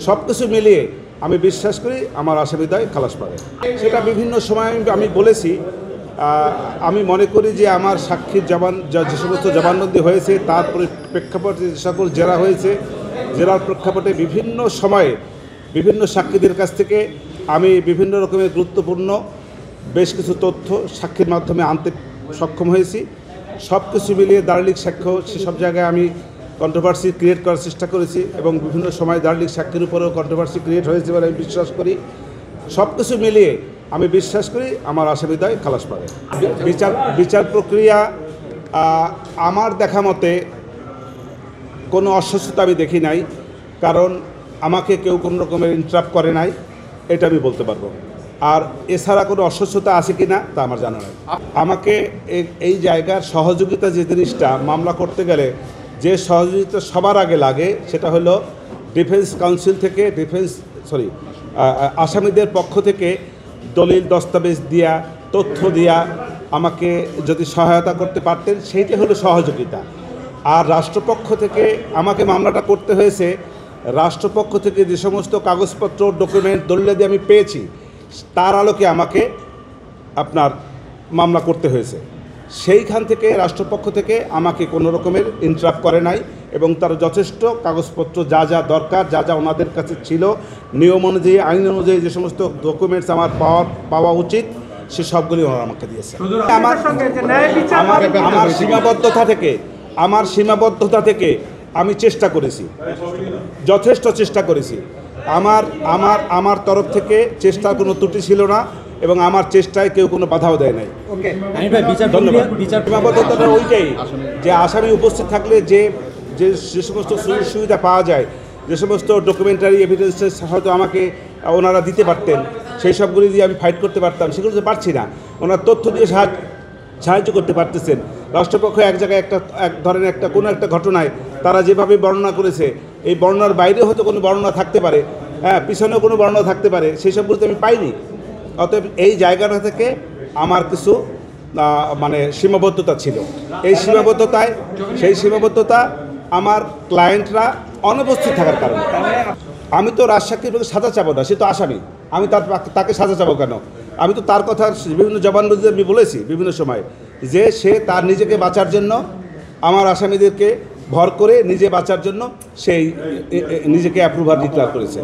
সব কিছু মিলিয়ে আমি বিশ্বাস করি আমার আসামিদ্বয় খালাস পাবে। সেটা বিভিন্ন সময় আমি বলেছি। আমি মনে করি যে আমার সাক্ষীর যে সমস্ত জবানবন্দি হয়েছে তার প্রেক্ষাপটে যে সকল জেরা হয়েছে, জেরার প্রেক্ষাপটে বিভিন্ন সময়ে বিভিন্ন সাক্ষীদের কাছ থেকে আমি বিভিন্ন রকমের গুরুত্বপূর্ণ বেশ কিছু তথ্য সাক্ষীর মাধ্যমে আনতে সক্ষম হয়েছি। সব কিছু মিলিয়ে দালিলিক সাক্ষ্য সেসব জায়গায় আমি কন্ট্রোভার্সি ক্রিয়েট করার চেষ্টা করেছি এবং বিভিন্ন সময় দালিলিক সাক্ষীর উপরেও কন্ট্রোভার্সি ক্রিয়েট হয়েছে বলে আমি বিশ্বাস করি। সব কিছু মিলিয়ে আমি বিশ্বাস করি আমার আসামিদ্বয় খালাস পাবে। বিচার প্রক্রিয়া আমার দেখা মতে কোনো অস্বচ্ছতা আমি দেখি নাই, কারণ আমাকে কেউ কোনো রকমের ইন্টারাপ্ট করে নাই, এটা আমি বলতে পারবো। আর এছাড়া কোনো অস্বচ্ছতা আছে কি না তা আমার জানা নাই। আমাকে এই জায়গার সহযোগিতা যে জিনিসটা মামলা করতে গেলে যে সহযোগিতা সবার আগে লাগে সেটা হলো ডিফেন্স কাউন্সিল থেকে আসামিদের পক্ষ থেকে দলিল দস্তাবেজ দিয়া তথ্য দিয়া আমাকে যদি সহায়তা করতে পারতেন সেইটা হলো সহযোগিতা। আর রাষ্ট্রপক্ষ থেকে আমাকে মামলাটা করতে হয়েছে, রাষ্ট্রপক্ষ থেকে যে সমস্ত কাগজপত্র ডকুমেন্ট দলিলাদি আমি পেয়েছি তার আলোকে আমাকে আপনার মামলা করতে হয়েছে। সেইখান থেকে রাষ্ট্রপক্ষ থেকে আমাকে কোনো রকমের ইন্টারাপ্ট করে নাই এবং তার যথেষ্ট কাগজপত্র যা যা দরকার, যা যা ওনাদের কাছে ছিল নিয়ম অনুযায়ী, আইন অনুযায়ী যে সমস্ত ডকুমেন্টস আমার পাওয়া উচিত সে সবগুলি ওনারা আমাকে দিয়েছে। আমার সীমাবদ্ধতা থেকে আমি চেষ্টা করেছি, যথেষ্ট চেষ্টা করেছি। আমার তরফ থেকে চেষ্টার কোনো ত্রুটি ছিল না এবং আমার চেষ্টায় কেউ কোনো বাধাও দেয় নাই। ধন্যবাদ। সীমাবদ্ধতাটা ওইটাই যে আসামি উপস্থিত থাকলে যে সমস্ত সুযোগ সুবিধা পাওয়া যায়, যে সমস্ত ডকুমেন্টারি এভিডেন্সেস হয়তো আমাকে ওনারা দিতে পারতেন, সেই সবগুলি দিয়ে আমি ফাইট করতে পারতাম, সেগুলো তো পারছি না। ওনার তথ্য দিয়ে সাহায্য করতে পারতেছেন। রাষ্ট্রপক্ষ এক জায়গায় এক ধরনের কোনো একটা ঘটনায় তারা যেভাবে বর্ণনা করেছে, এই বর্ণনার বাইরেও হয়তো কোনো বর্ণনা থাকতে পারে, পিছনেও কোনো বর্ণনা থাকতে পারে, সেই সবগুলো আমি পাইনি। অতএব এই জায়গাটা থেকে আমার কিছু সীমাবদ্ধতা ছিল। সেই সীমাবদ্ধতা আমার ক্লায়েন্টরা অনুপস্থিত থাকার কারণে। আমি তো রাজসাক্ষীর প্রতি সাজা চাবো না, সে তো আসামি, আমি তাকে সাজা চাবো কেন? আমি তো তার কথা বিভিন্ন জবানবন্দিতে আমি বলেছি বিভিন্ন সময় যে সে তার নিজেকে বাঁচার জন্য আমার আসামিদেরকে ভর করে নিজে বাঁচার জন্য সেই নিজেকে অ্যাপ্রুভার ডিক্লেয়ার করেছে।